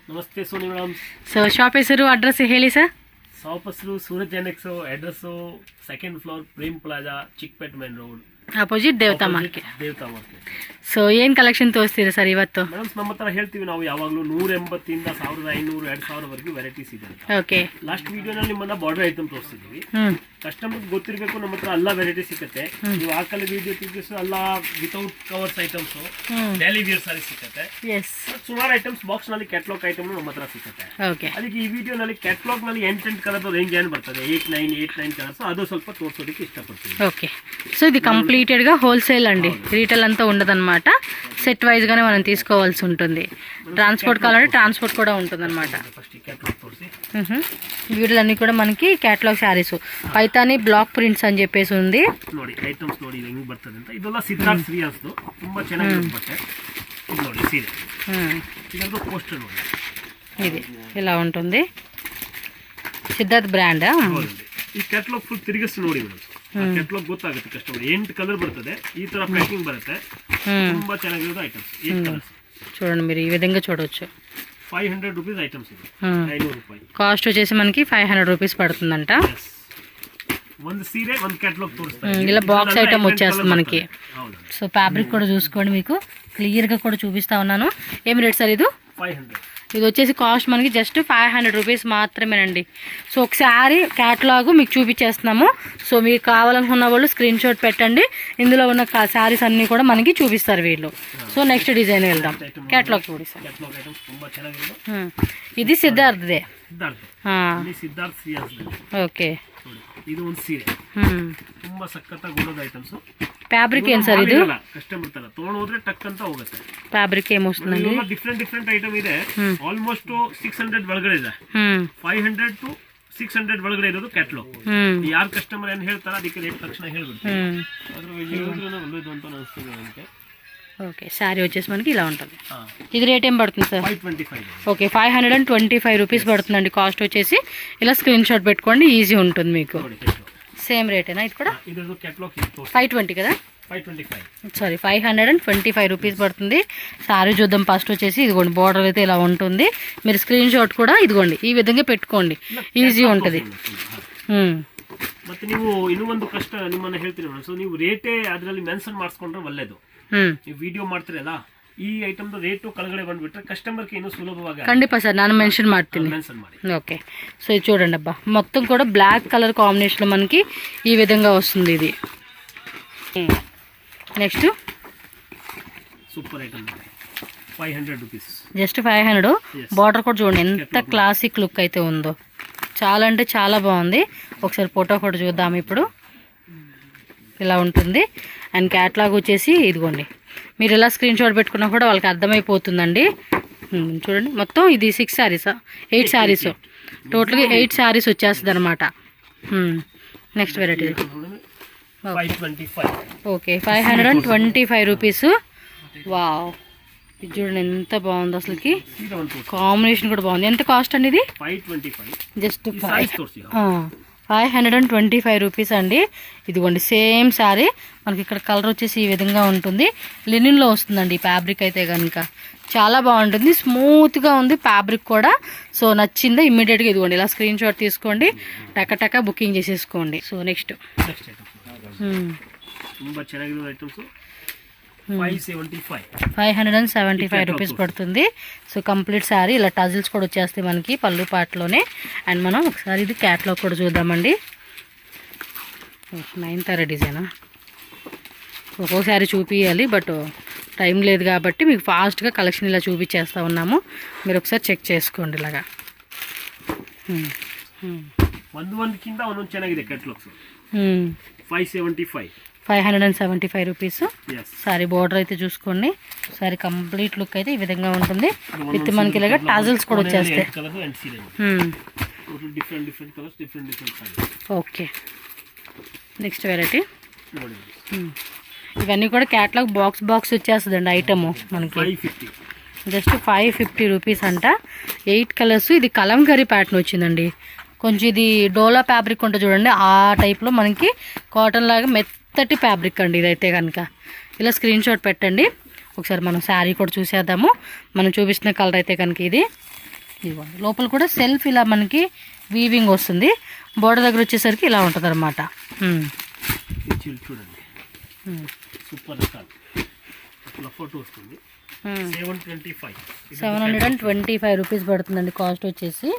ನಮಸ್ತೆ Soni madam. So shop ಹೆಸರು address ಹೇಳಿ ಸರ್. ಶಾಪ್ ಹೆಸರು Surat Genex, address 2nd floor Prem plaza, Chickpet main road, opposite Devatha market. So ಏನು collection ತೋರಿಸ್ತೀರಾ ಸರ್ ಇವತ್ತು? ಮೇಡಮ್ ನಮ್ಮ ಹತ್ರ ಹೇಳ್ತೀವಿ ನಾವು ಯಾವಾಗಲೂ 180 ಇಂದ 1500 2000 ವರೆಗೂ ವೆರೈಟೀಸ್ ಇದೆ. ಓಕೆ, ಲಾಸ್ಟ್ ವಿಡಿಯೋನಲ್ಲಿ ನಿಮ್ಮನ್ನ ಬಾರ್ಡರ್ ಐಟಮ್ ತೋರಿಸ್ತಿದ್ದೀವಿ. ಕಸ್ಟಮರ್ ಗೊತ್ತಿರಬೇಕು ನಮ್ಮ ಹತ್ರ ಎಲ್ಲ ವೆರೈಟಿ ಸಿಗುತ್ತೆ. ನೀವು ಆಕಲ್ಲಿ ವಿಡಿಯೋ ತಿಳ್ಕಿಸ್ ಎಲ್ಲ without covers items, daily wear sari ಸಿಗುತ್ತೆ. ಸುಮಾರು ಐಟಮ್ಸ್ ಬಾಕ್ಸ್ ನಲ್ಲಿ ಕ್ಯಾಟ್ಲಾಗ್ ಐಟಮ್ ನಮ್ಮ ಹತ್ರ ಸಿಗುತ್ತೆ. ಅದಕ್ಕೆ ಈ ವಿಡಿಯೋನಲ್ಲಿ ಕ್ಯಾಟ್ಲಾಗ್ ನಲ್ಲಿ 8 ಕಲರ್ ರೇಂಜ್ ಏನು ಬರ್ತದೆ, 8 9 ಕಲರ್ಸ್, ಅದು ಸ್ವಲ್ಪ ತೋರಿಸೋದಕ್ಕೆ ಇಷ್ಟಪಡ್ತೀವಿ. ఓకే, సో ఇది కంప్లీటెడ్ గా హోల్సేల్ అండి, రీటైల్ అంతా ఉండదన్నమాట. సెట్ వైజ్ గానే మనం తీసుకోవాల్సి ఉంటుంది. ట్రాన్స్పోర్ట్ కావాలంటే ట్రాన్స్పోర్ట్ కూడా ఉంటుందన్నమాట. వీటిలన్నీ కూడా మనకి catalogue saris, Paithani block prints అని చెప్పేసి ఉంది. ನೋಡಿ ಐಟಮ್ಸ್ ನೋಡಿ ಹೆಂಗ್ ಬರ್ತದೆ ಅಂತ. ಇದೆಲ್ಲ ಸಿದ್ಧಾರ್ಥ್ ಶ್ರೀಯಾಸ್ ತುಂಬಾ ಚೆನ್ನಾಗಿದೆ ಬಟ್ಟೆ. ಇದು ನೋಡಿ ಸೀರೆ, ಇದೊಂದು ಪೋಸ್ಟರ್ ನೋಡಿ, ఇది ఇలా ఉంటుంది. సిద్ధార్థ్ బ్రాండ్. ಈ ಕ್ಯಾಟಲಾಗ್ ಫುಲ್ ತಿರುಗಿಸಿ ನೋಡಿ ಮೇಡಮ್, ಕ್ಯಾಟಲಾಗ್ ಗೊತ್ತಾಗುತ್ತೆ ಕಸ್ಟಮರ್. 8 ಕಲರ್ ಬರ್ತದೆ, ఈ ತರ ಪ್ಯಾಕಿಂಗ್ ಬರುತ್ತೆ. ತುಂಬಾ ಚೆನ್ನಾಗಿರೋ ಐಟಮ್ಸ್. 8 ಕಲರ್ಸ್ చూడండి, మీరు ఈ విధంగా చూడొచ్చు. 500 రూపీస్ ఐటమ్స్ ఇది, 500 రూపాయలు కాస్ట్ వచ్చేసి మనకి 500 రూపీస్ పడుతుందంట. ಒಂದು ಸೀರೆ ಒಂದು ಕ್ಯಾಟಲಾಗ್ ತೋರಿಸ್ತಾರೆ. ఇలా బాక్స్ ఐటమ్ వచ్చేస్తుంది మనకి. సో ఫ్యాబ్రిక్ కూడా చూసుకోండి, మీకు క్లియర్గా కూడా చూపిస్తా ఉన్నాను. ఏం రేట్ సార్ ఇది? 500. ఇది వచ్చేసి కాస్ట్ మనకి జస్ట్ 500 రూపీస్ మాత్రమేనండి. సో ఒకసారి క్యాటలాగ్ మీకు చూపించేస్తున్నాము. సో మీకు కావాలనుకున్న వాళ్ళు స్క్రీన్ షాట్ పెట్టండి. ఇందులో ఉన్న శారీస్ అన్నీ కూడా మనకి చూపిస్తారు వీళ్ళు. సో నెక్స్ట్ డిజైన్ వెళ్దాం. క్యాటలాగ్ చూపిస్తాం. ఇది సిద్ధార్థదే. ఓకే, ಇದು ಒಂದು ಸೀರೆ ತುಂಬಾ ಸಕ್ಕತ್ತಾಗಿ ಉಳ್ಳೋದು ಐಟಮ್ಸ್. ಫ್ಯಾಬ್ರಿಕ್ ಏನು ಸರ್ ಇದು? ಕಸ್ಟಮರ್ ತರ ತಗೊಂಡು ಹೋದ್ರೆ ಟಕ್ ಅಂತ ಹೋಗುತ್ತೆ. ಫ್ಯಾಬ್ರಿಕ್ ಏಮೊస్తుందండి? ಡಿಫ್ರೆಂಟ್ ಐಟಮ್ ಇದೆ. ಆಲ್ಮೋಸ್ಟ್ 600 ಒಳಗಡೆ ಇದೆ. 500 to 600 ಒಳಗಡೆ ಇರೋದು ಕ್ಯಾಟಲಾಗ್. ಯಾರು ಕಸ್ಟಮರ್ ಏನು ಹೇಳ್ತಾರ ಅದಕ್ಕೆ ರೇಟ್ ತಕ್ಷಣ ಹೇಳ್ಬಿಡ್ತೀವಿ. ಅದ್ರ ಹೇಳಿದ್ರೂ ಒಳ್ಳೇದು ಅಂತ ಅನಿಸ್ತದೆ ನನಗೆ. ఓకే, శారీ వచ్చేసి మనకి ఇలా ఉంటుంది. ఇది రేట్ ఏం పడుతుంది సార్? 525. ఓకే, 525 రూపీస్ పడుతుందండి కాస్ట్ వచ్చేసి. ఇలా స్క్రీన్ షాట్ పెట్టుకోండి, ఈజీ ఉంటుంది మీకు. సేమ్ రేటేనా ఇది కూడా? 520 కదా? 525. సారీ, 525 రూపీస్ పడుతుంది. శారీ చూద్దాం ఫస్ట్ వచ్చేసి. ఇదిగోండి, బార్డర్ అయితే ఇలా ఉంటుంది. మీరు స్క్రీన్ షాట్ కూడా ఇదిగోండి ఈ విధంగా పెట్టుకోండి, ఈజీ ఉంటుంది. ಮತ್ತೆ ನೀವು ಇನ್ನೂ ಒಂದು ಕಷ್ಟ ನಿಮ್ಮನ್ನ ಹೇಳ್ತೀನಿ ಮೇಡಮ್. ಸೊ ನೀವು ರೇಟೇ ಅದರಲ್ಲಿ ಮೆನ್ಷನ್ ಮಾಡಿಸ್ಕೊಂಡ್ರೆ ಒಳ್ಳೇದು. ನೀವು ವಿಡಿಯೋ ಮಾಡ್ತೀರಲ್ಲ, ಈ ಐಟಮ್ ರೇಟು ಕೆಳಗಡೆ ಬಂದ್ಬಿಟ್ರೆ ಕಸ್ಟಮರ್ಗೆ ಇನ್ನೂ ಸುಲಭವಾಗಿ. ಖಂಡಿತ ಸರ್, ನಾನು ಮೆನ್షన్ ಮಾಡ್ತೀನಿ. ఓకే, సో ఇది చూడండి అబ్బా, మొత్తం కూడా బ్లాక్ కలర్ కాంబినేషన్ మనకి ఈ విధంగా వస్తుంది. ఇది next super item, 500 rupees, just 500. Border కూడా చూడండి ఎంత క్లాసిక్ లుక్ అయితే ఉందో, చాలా అంటే చాలా బాగుంది. ఒకసారి ఫోటో కూడా చూద్దాం ఇప్పుడు. ఇలా ఉంటుంది. అండ్ క్యాట్లాగ్ వచ్చేసి ఇదిగోండి, మీరు ఇలా స్క్రీన్ షాట్ పెట్టుకున్నా కూడా వాళ్ళకి అర్థమైపోతుందండి. చూడండి, మొత్తం ఇది 6 శారీస్, 8 శారీస్, టోటల్గా 8 శారీస్ వచ్చేస్తుంది అనమాట. Next variety. Okay, 525 rupees. Wow, ఇది చూడండి ఎంత బాగుంది అసలుకి. కాంబినేషన్ కూడా బాగుంది. ఎంత కాస్ట్ అండి ఇది? జస్ట్ 525 రూపీస్ అండి. ఇదిగోండి సేమ్ శారీ మనకి. ఇక్కడ కలర్ వచ్చేసి ఈ విధంగా ఉంటుంది. లినిన్లో వస్తుందండి ఈ ఫ్యాబ్రిక్ అయితే కనుక. చాలా బాగుంటుంది, స్మూత్గా ఉంది ఫ్యాబ్రిక్ కూడా. సో నచ్చిందా ఇమ్మీడియట్గా ఇదిగోండి ఇలా స్క్రీన్ షాట్ తీసుకోండి, టక బుకింగ్ చేసేసుకోండి. సో నెక్స్ట్ 575 రూపీస్ పడుతుంది. సో కంప్లీట్ శారీ ఇలా టజిల్స్ కూడా వచ్చేస్తాయి మనకి పళ్ళు పాటలోనే. అండ్ మనం ఒకసారి ఇది క్యాట్లాగ్ కూడా చూద్దామండి. 9 డిజైనా, ఒక్కోసారి చూపించాలి బట్ టైం లేదు కాబట్టి మీకు ఫాస్ట్గా కలెక్షన్ ఇలా చూపించేస్తూ ఉన్నాము. మీరు ఒకసారి చెక్ చేసుకోండి ఇలాగా. ಒಂದು ಕಿಂತ ಒಂದೊಂದು ಚೆನ್ನಾಗಿದೆ ಕ್ಯಾಟಲಾಗ್ಸ್. 575 రూపీస్. సారీ బార్డర్ అయితే చూసుకోండి. సారీ కంప్లీట్ లుక్ అయితే ఈ విధంగా ఉంటుంది. విత్ మనకి ఇలాగా టాజల్స్ కూడా వచ్చేస్తాయి. Okay, next variety. ఇవన్నీ కూడా క్యాటలాగ్ బాక్స్ వచ్చేస్తుందండి ఐటమ్ మనకి. జస్ట్ 550 రూపీస్ అంట. 8 కలర్స్. ఇది కలంకరీ ప్యాటర్న్ వచ్చిందండి. కొంచెం ఇది డోలా ఫ్యాబ్రిక్ ఉంటుంది చూడండి, ఆ టైప్లో మనకి కాటన్ లాగా మెత్తటి ఫ్యాబ్రిక్ అండి ఇదైతే కనుక. ఇలా స్క్రీన్ షాట్ పెట్టండి. ఒకసారి మనం శారీ కూడా చూసేద్దాము. మనం చూపిస్తున్న కలర్ అయితే కనుక ఇది ఇదిగోండి లోపల కూడా సెల్ఫ్ ఇలా మనకి వీవింగ్ వస్తుంది. బోర్డర్ దగ్గర వచ్చేసరికి ఇలా ఉంటుంది అనమాట. చూడండి సూపర్ ఇట్లా ఫోటో వస్తుంది. 725 రూపీస్ పడుతుందండి కాస్ట్ వచ్చేసి.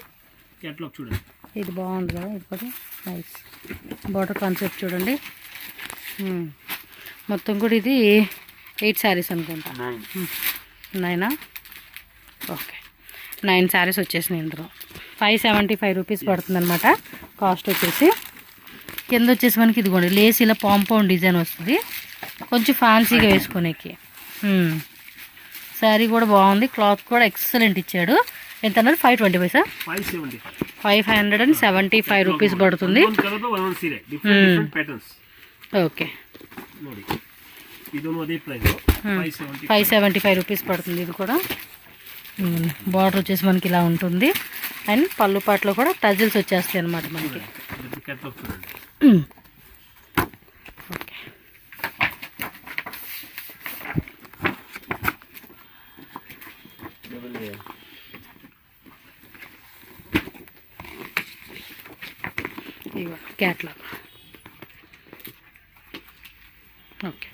క్యాటలాగ్ చూడండి. ఇది బాగుంది కదా, ఇది కూడా నైస్ బార్డర్ కాన్సెప్ట్ చూడండి. మొత్తం కూడా ఇది 8 శారీస్ అనుకుంటా. 9 ఓకే 9 శారీస్ వచ్చేసినాయి ఇందులో. 575 రూపీస్ పడుతుంది అనమాట కాస్ట్ వచ్చేసి. కింద వచ్చేసి మనకి ఇదిగోండి లేస్ ఇలా పాంపౌండ్ డిజైన్ వస్తుంది, కొంచెం ఫ్యాన్సీగా వేసుకునేకి. శారీ కూడా బాగుంది, క్లాత్ కూడా ఎక్సలెంట్ ఇచ్చాడు. ఎంత అన్నారు? 525 సార్? 575 రూపీస్ పడుతుంది. ఓకే 575 రూపీస్ పడుతుంది. ఇది కూడా బార్డర్ వచ్చేసి మనకి ఇలా ఉంటుంది. అండ్ పళ్ళు పాటలో కూడా టజిల్స్ వచ్చేస్తాయి అనమాట మనకి. Okay catalogue. Okay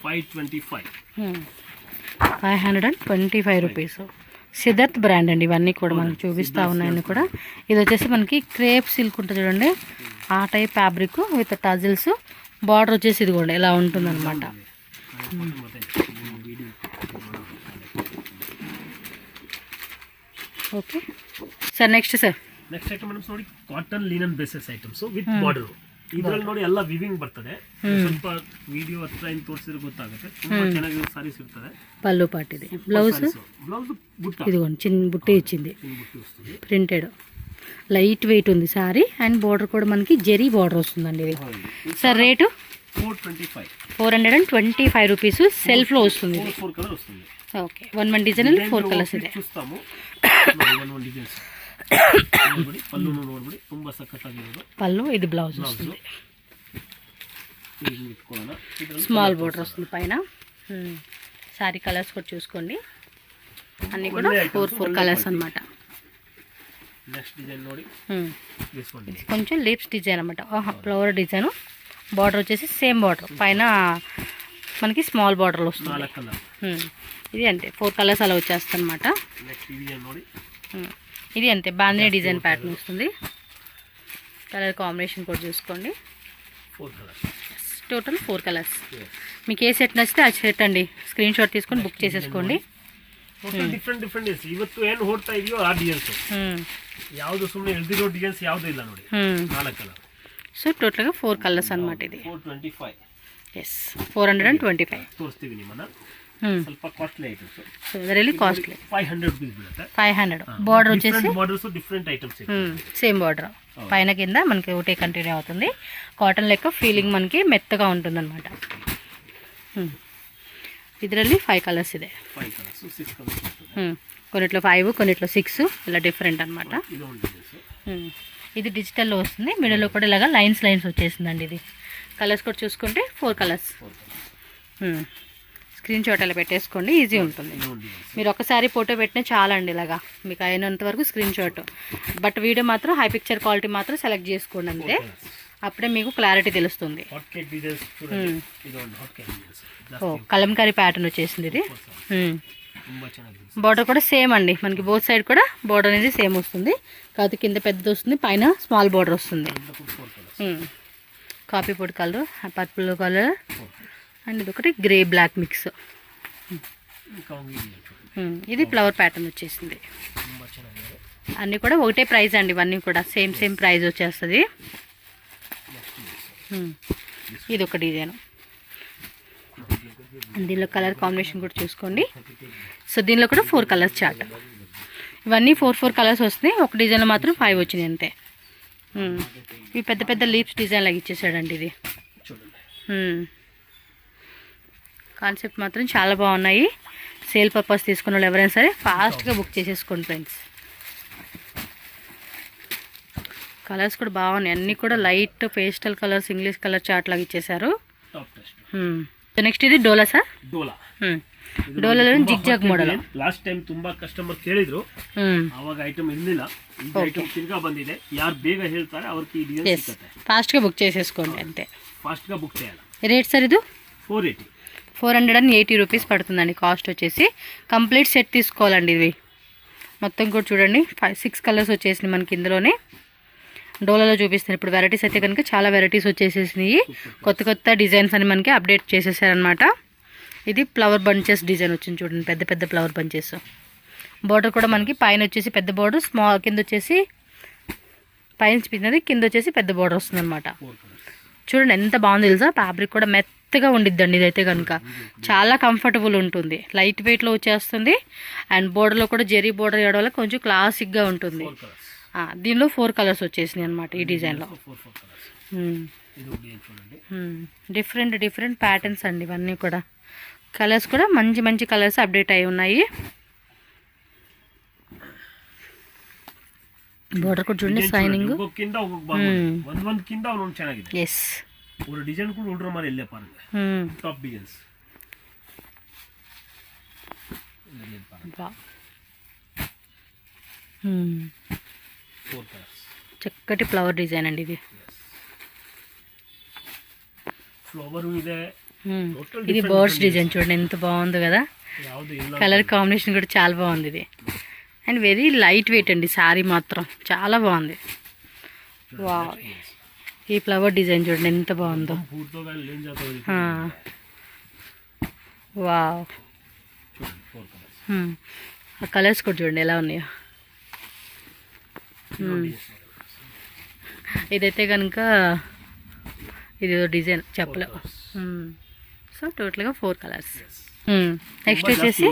525 rupees. Siddharth brand అండి ఇవన్నీ కూడా మనకు చూపిస్తూ ఉన్నాయని కూడా. ఇది వచ్చేసి మనకి క్రేప్ సిల్క్ ఉంటుంది చూడండి, ఆ type fabric with tassels. Border వచ్చేసి ఇది కూడా ఇలా ఉంటుంది అనమాట. Okay sir next sir next item madam ನೋಡಿ cotton linen bases items with border. ಇದರಲ್ಲಿ ನೋಡಿ ಎಲ್ಲ ವಿವಿಂಗ್ ಬರ್ತದೆ. ಸ್ವಲ್ಪ ವಿಡಿಯೋ ಹತ್ರ ಏನು ತೋರಿಸಿದ್ರೆ ಗೊತ್ತಾಗುತ್ತೆ. ತುಂಬಾ ಚೆನ್ನಾಗಿ ಸಾರೀಸ್ ಇರ್ತದೆ. పళ్ళు పాటు ఇది బ్లౌజ్ బుట్ట ఇదిగోండి చిన్న బుట్టే ఇచ్చింది, ప్రింటెడ్ లైట్ వెయిట్ ఉంది సారీ. అండ్ బార్డర్ కూడా మనకి జెరీ బార్డర్ వస్తుందండి. ఇది సార్ రేటు 425 రూపీస్. సెల్ఫ్లో వస్తుంది. 4 కలర్ వస్తుంది. ఓకే 1 డిజైన్ 4 కలర్స్ ಇದೆ. చూస్తాము. ಡಿಸೈನ್ಸ್ పళ్ళు ನೋಡ್ಬಿಡಿ ತುಂಬಾ ಸಕ್ಕತ್ತಾಗಿರೋದು. పళ్ళు ఇది బ్లౌజ్ వస్తుంది. స్మాల్ బార్డర్ వస్తుంది పైన. సారీ కలర్స్ కూడా చూసుకోండి, అన్ని కూడా 4 కలర్స్ అన్నమాట. నెక్స్ట్ డిజైన్ ನೋಡಿ కొంచెం లీప్స్ డిజైన్ అన్నమాట. Flower design. బార్డర్ వచ్చేసి సేమ్ బార్డర్ పైన మనకి స్మాల్ బార్డర్ వస్తుంది. ఇది అంతే 4 కలర్స్ అలా వచ్చేస్తుంది అనమాట. ఇది అంతే బాందినీ డిజైన్ ప్యాటర్న్ వస్తుంది. కలర్ కాంబినేషన్ కూడా చూసుకోండి. Total 4 colours. మీకు ఏ సెట్ నచ్చితే ఆ సెట్ అండి స్క్రీన్ షాట్ తీసుకొని బుక్ చేసేసుకోండి. ಡಿಫ್ರೆಂಟ್ ಇವತ್ತು ಏನು ಓಡ್ತಾ ಇದೆಯೋ ಆ ಡಿಸೈನ್ಸ್ ಯಾವುದು ಸುಮ್ಮನೆ ಎಳ್ದಿರೋ ಡಿಸೈನ್ಸ್ ಯಾವುದೂ ಇಲ್ಲ ನೋಡಿ. 4 ಕಲರ್. సో టోటల్గా 4 కలర్స్ అనమాట. ఇది 425. ఎస్ 425 ತೋರಿಸ್ತೀವಿ ನಿಮ್ಮನ್ನ. ಸ್ವಲ್ಪ costly items. So really costly. 500 rupees బೀಳುತ್ತೆ. 500. బార్డర్ వచ్చేసి borders different items same border పైన కింద మనకి ఒకటే కంటిన్యూ అవుతుంది. కాటన్ లెక్క ఫీలింగ్ మనకి మెత్తగా ఉంటుంది అనమాట. ಇದರಲ್ಲಿ 5 కలర్స్ ಇದೆ. 5 కలర్స్ 6 కలర్స్. కొన్నిట్లో 5 కొన్నిట్లో 6 ఇలా డిఫరెంట్ అనమాట. ఇది డిజిటల్లో వస్తుంది. మిడిల్లో కూడా ఇలాగా లైన్స్ వచ్చేసిందండి. ఇది కలర్స్ కూడా చూసుకుంటే 4 కలర్స్. స్క్రీన్ షాట్ అలా పెట్టేసుకోండి, ఈజీ ఉంటుంది. మీరు ఒకసారి ఫోటో పెట్టినా చాలా అండి, ఇలాగా మీకు అయినంత వరకు స్క్రీన్ షాట్. బట్ వీడియో మాత్రం హై పిక్చర్ క్వాలిటీ మాత్రం సెలెక్ట్ చేసుకోండి అంతే, అప్పుడే మీకు క్లారిటీ తెలుస్తుంది. ఓ కలంకారీ ప్యాటర్న్ వచ్చేసింది ఇది. బార్డర్ కూడా సేమ్ అండి మనకి బోత్ సైడ్ కూడా బార్డర్ అనేది సేమ్ వస్తుంది. కాకపోతే కింద పెద్దది వస్తుంది, పైన స్మాల్ బార్డర్ వస్తుంది. కాఫీ పొడి కలర్, పర్పుల్ కలర్ అండ్ ఇది ఒకటి గ్రే బ్లాక్ మిక్స్. ఇది ఫ్లవర్ ప్యాటర్న్ వచ్చేసింది. అన్నీ కూడా ఒకటే ప్రైస్ అండి, ఇవన్నీ కూడా సేమ్ ప్రైస్ వచ్చేస్తుంది. ఇది ఒక డిజైన్. దీనిలో కలర్ కాంబినేషన్ కూడా చూసుకోండి. సో దీనిలో కూడా 4 కలర్స్ చార్ట్. ఇవన్నీ 4 కలర్స్ వస్తున్నాయి. ఒక డిజైన్లో మాత్రం 5 వచ్చినాయి అంతే. ఇవి పెద్ద లీప్స్ డిజైన్ లాగా ఇచ్చేసాడండి. ఇది కాన్సెప్ట్ మాత్రం చాలా బాగున్నాయి. సేల్ పర్పస్ తీసుకున్న వాళ్ళు ఎవరైనా సరే ఫాస్ట్గా బుక్ చేసేసుకోండి ఫ్రెండ్స్. కలర్స్ కూడా బాగున్నాయి, అన్నీ కూడా light pastel colours, English colour chart లాగా ఇచ్చేసారు. నెక్స్ట్ ఇది డోలా సార్. డోలా ಡೋಲಲ್ಲಿ ಜಿಗ್ಜಾಗ್ ಮಾಡಲ್ಲ. ಲಾಸ್ಟ್ ಟೈಮ್ ತುಂಬಾ ಕಸ್ಟಮರ್ ಕೇಳಿದ್ರು, ಅವಾಗ ಐಟಮ್ ಇರ್ಲಿಲ್ಲ. ಈಗ ಐಟಮ್ ತಿರ್ಗಾ ಬಂದಿದೆ. ಯಾರು ಬೇಗ ಹೇಳ್ತಾರೆ ಅವ್ರಿಗೆ ಈ ಡಿಸೈನ್ ಸಿಗುತ್ತೆ. ఫాస్ట్గా బుక్ చేసేసుకోండి అంతే. ఫాస్ట్ గా బుక్ చేయాలి. రేట్ సార్ ఇది 480. 480 రూపీస్ పడుతుందండి కాస్ట్ వచ్చేసి. కంప్లీట్ సెట్ తీసుకోవాలండి ఇది. మొత్తం కూడా చూడండి 5-6 కలర్స్ వచ్చేసినాయి మనకి ఇందులోనే. డోలాలో చూపిస్తాను ఇప్పుడు. వెరైటీస్ అయితే కనుక చాలా వెరైటీస్ వచ్చేసేసినాయి. కొత్త కొత్త డిజైన్స్ అని మనకి అప్డేట్ చేసేసారనమాట. ఇది ఫ్లవర్ బంచెస్ డిజైన్ వచ్చింది చూడండి, పెద్ద పెద్ద ఫ్లవర్ బంచెస్. బార్డర్ కూడా మనకి పైన వచ్చేసి పెద్ద బార్డర్, కింద వచ్చేసి పైన చిన్నది, కింద వచ్చేసి పెద్ద బార్డర్ వస్తుంది అనమాట. చూడండి ఎంత బాగుంది తెలుసా. ఫ్యాబ్రిక్ కూడా మెత్తగా ఉండిద్దండి ఇదైతే కనుక. చాలా కంఫర్టబుల్ ఉంటుంది, లైట్ వెయిట్లో వచ్చేస్తుంది. అండ్ బోర్డర్లో కూడా జెరీ బోర్డర్ వేయడం వల్ల కొంచెం క్లాసిక్గా ఉంటుంది. దీనిలో 4 కలర్స్ వచ్చేసినాయి అనమాట ఈ డిజైన్లో. డిఫరెంట్ డిఫరెంట్ ప్యాటర్న్స్ అండి ఇవన్నీ కూడా. కలర్స్ కూడా మంచి మంచి కలర్స్ అప్డేట్ అయి ఉన్నాయి. ಬಾರ್ಡರ್ ಕೂಡ ಜೊಂಡೆ ಶೈನಿಂಗ್ ಕಿಂದ ಒಂದೊಂದು ಕಿಂದ ಒಂದೊಂದು ಚೆನ್ನಾಗಿದೆ. ಎಸ್ ஒரு டிசைன் கூட உள்ற மாதிரி இல்ல பாருங்க. டாப் டிசைன்ஸ் చక్కటి ఫ్లవర్ డిజైన్ అండి ఇది. ఫ్లవర్ ಇದೆ. ఇది బర్డ్స్ డిజైన్ చూడండి ఎంత బాగుంది కదా. కలర్ కాంబినేషన్ కూడా చాలా బాగుంది ఇది. అండ్ వెరీ లైట్ వెయిట్ అండి శారీ మాత్రం చాలా బాగుంది. వావ్, ఈ ఫ్లవర్ డిజైన్ చూడండి ఎంత బాగుందో. వావ్, ఆ కలర్స్ కూడా చూడండి ఎలా ఉన్నాయో. ఇదైతే కనుక ఇది డిజైన్ చెప్పలేవు. సో టోటల్గా 4 కలర్స్. నెక్స్ట్ వచ్చేసి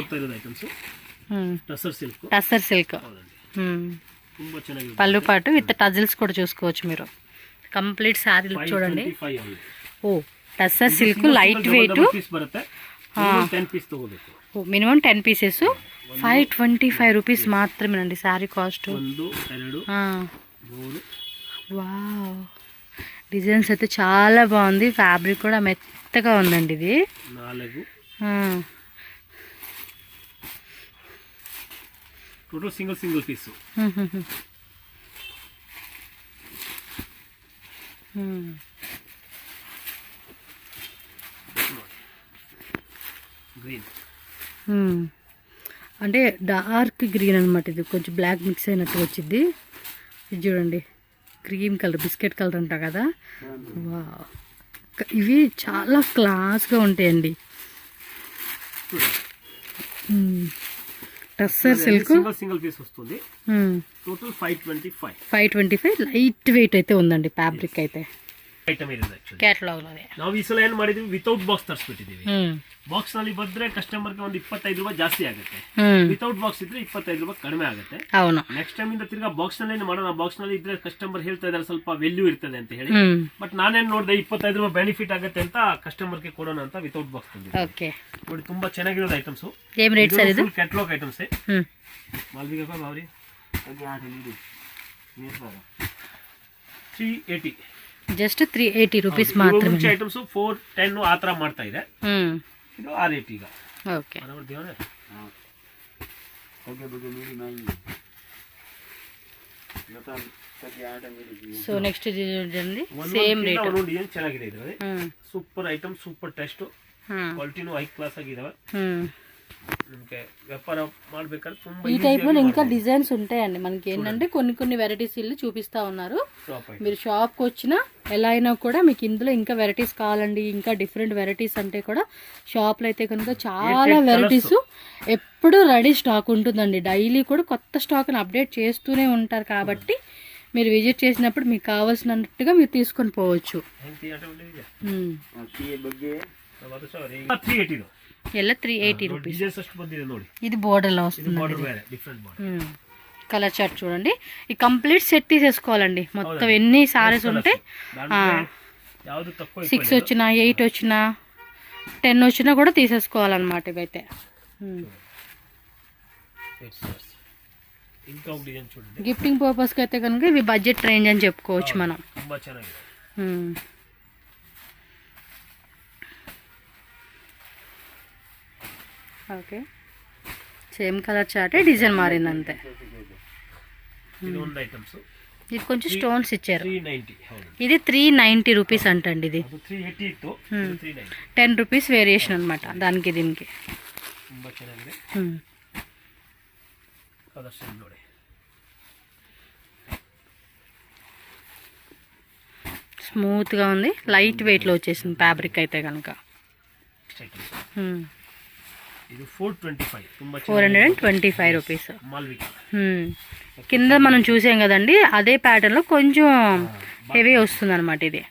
టస్సర్ సిల్క్ పళ్ళు పాటు విత్ టజిల్స్ కూడా చూసుకోవచ్చు మీరు. కంప్లీట్ శారీ లుక్ చూడండి. ఓ tussar silk light weight. Minimum 10 pieces 525 rupees మాత్రమేనండి శారీ కాస్ట్. వావ్, డిజైన్స్ అయితే చాలా బాగుంది. ఫ్యాబ్రిక్ కూడా మెత్తగా ఉందండి ఇది. Total single piece. గ్రీన్ అంటే డార్క్ గ్రీన్ అనమాట. ఇది కొంచెం బ్లాక్ మిక్స్ అయినట్టు వచ్చింది. ఇది చూడండి క్రీమ్ కలర్, బిస్కెట్ కలర్ అంటా కదా. వావ్, ఇవి చాలా క్లాస్గా ఉంటాయండి. టస్సర్ సిల్క్ సింగిల్ పీస్ వస్తుంది. టోటల్ 525 లైట్ వెయిట్ అయితే ఉందండి ఫ్యాబ్రిక్ అయితే. ಐಟಮ್ ಇರೋದು ಆಕ್ಚುಲಿ ಕ್ಯಾಟಲಾಗ್ ಅಲ್ಲಿ ನಾವು ಈ ಸಲ ಏನು ಮಾಡಿದ್ವಿ ವಿತೌಟ್ ಬಾಕ್ಸ್ ತರಿಸ್ಬಿಟ್ಟಿದ್ದೀವಿ. ಬಾಕ್ಸ್ ನಲ್ಲಿ ಬಂದ್ರೆ ಕಸ್ಟಮರ್ಗೆ ಒಂದು 25 ರೂಪಾಯಿ ಜಾಸ್ತಿ ಆಗುತ್ತೆ. ವಿತೌಟ್ ಬಾಕ್ಸ್ ಇದ್ರೆ 25 ರೂಪಾಯಿ ಕಡಿಮೆ ಆಗುತ್ತೆ. అవును. ನೆಕ್ಸ್ಟ್ ಟೈಮ್ ಇಂದ ತಿರ್ಗಾ ಬಾಕ್ಸ್ ನಲ್ಲಿ ಮಾಡೋಣ. ಬಾಕ್ಸ್ ನಲ್ಲಿ ಇದ್ರೆ ಕಸ್ಟಮರ್ ಹೇಳ್ತಾ ಇದ್ದಾರೆ ಸ್ವಲ್ಪ ವ್ಯಾಲ್ಯೂ ಇರ್ತದೆ ಅಂತ ಹೇಳಿ. ಬಟ್ ನಾನೇನ್ ನೋಡಿದೆ 25 ರೂಪಾಯಿ ಬೆನಿಫಿಟ್ ಆಗುತ್ತೆ ಅಂತ ಕಸ್ಟಮರ್ಗೆ ಕೊಡೋಣ ಅಂತ ವಿತೌಟ್ ಬಾಕ್ಸ್ ತಂದಿದ್ದೆ. ಓಕೆ, ನೋಡಿ ತುಂಬಾ ಚೆನ್ನಾಗಿರೋದು ಐಟಮ್ಸ್. ಏನ್ ರೇಟ್ ಸರ್ ಇದು? ಕ್ಯಾಟಲಾಗ್ ಐಟಮ್ಸ್ ಮಾಲ್ವಿಗಾ ಕಾ ಭಾವರಿ 380 ಜಸ್ಟ್ 380 ರೂಪೀಸ್ ಮಾತ್ರ. ಐಟಮ್ಸ್ 410 ಆ ತರ ಮಾಡ್ತಾ ಇದೆ. ಇದು ಆ ರೇಟ್ ಈಗ. Okay, so next same rate. ಏನು ಚೆನ್ನಾಗಿದೆ ಇದು. ಸೂಪರ್ ಐಟಮ್, ಸೂಪರ್ ಟೆಸ್ಟ್, ಕ್ವಾಲಿಟಿನೂ ಹೈ ಕ್ಲಾಸ್ ಆಗಿದಾವೆ. ನಿಮಗೆ ವ್ಯಾಪಾರ ಮಾಡ್ಬೇಕಾದ್ರೆ ತುಂಬಾ ఈ టైప్ లో ఇంకా డిజైన్స్ ఉంటాయండి మనకి. ఏంటంటే కొన్ని కొన్ని వెరైటీస్ ఇల్లు చూపిస్తా ఉన్నారు. మీరు షాప్ కి వచ్చినా ఎలా అయినా కూడా మీకు ఇందులో ఇంకా వెరైటీస్ కావాలండి, ఇంకా డిఫరెంట్ వెరైటీస్ అంటే కూడా షాప్ లో అయితే కనుక చాలా వెరైటీస్ ఎప్పుడు రెడీ స్టాక్ ఉంటుందండి. డైలీ కూడా కొత్త స్టాక్ ని అప్డేట్ చేస్తూనే ఉంటారు. కాబట్టి మీరు విజిట్ చేసినప్పుడు మీకు కావాల్సినట్టుగా మీరు తీసుకొని పోవచ్చు. ಎಲ್ಲ 380 రూపీస్. ఇది బోర్డర్ లో వస్తుంది. కలర్ చార్ట్ చూడండి. ఈ కంప్లీట్ సెట్ తీసేసుకోవాలండి. మొత్తం ఎన్ని సారీస్ ఉంటే 6 వచ్చినా 8 వచ్చినా 10 వచ్చినా కూడా తీసేసుకోవాలన్నమాట. ఇవైతే గిఫ్టింగ్ పర్పస్ కి అయితే కనుక ఇవి బడ్జెట్ రేంజ్ అని చెప్పుకోవచ్చు మనం. ఓకే, సేమ్ కలర్ చాటే, డిజైన్ మారింది అంతే. ఇది ఉంది ఐటమ్స్. ఇది కొంచెం స్టోన్స్ ఇచ్చారు. 390. ఇది 390 రూపీస్ అంటండి. ఇది 380 ಇತ್ತು, 390. 10 రూపీస్ వేరియేషన్ అనమాట దానికి దీనికి. ತುಂಬಾ ಚೆನ್ನಾಗಿದೆ. ಕಲರ್ಸ್ ನೋಡಿ. స్మూత్గా ఉంది, లైట్ వెయిట్లో వచ్చేసింది ఫ్యాబ్రిక్ అయితే కనుక. ఇది 425. 425 రూపీస్. మాల్వికా కింద మనం చూసాం కదండి, అదే ప్యాటర్న్లో కొంచెం హెవీ వస్తుంది అనమాట. ఇది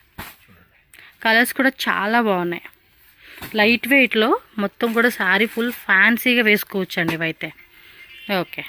కలర్స్ కూడా చాలా బాగున్నాయి, లైట్ వెయిట్లో మొత్తం కూడా శారీ ఫుల్ ఫ్యాన్సీగా వేసుకోవచ్చు అండి ఇవైతే. ఓకే.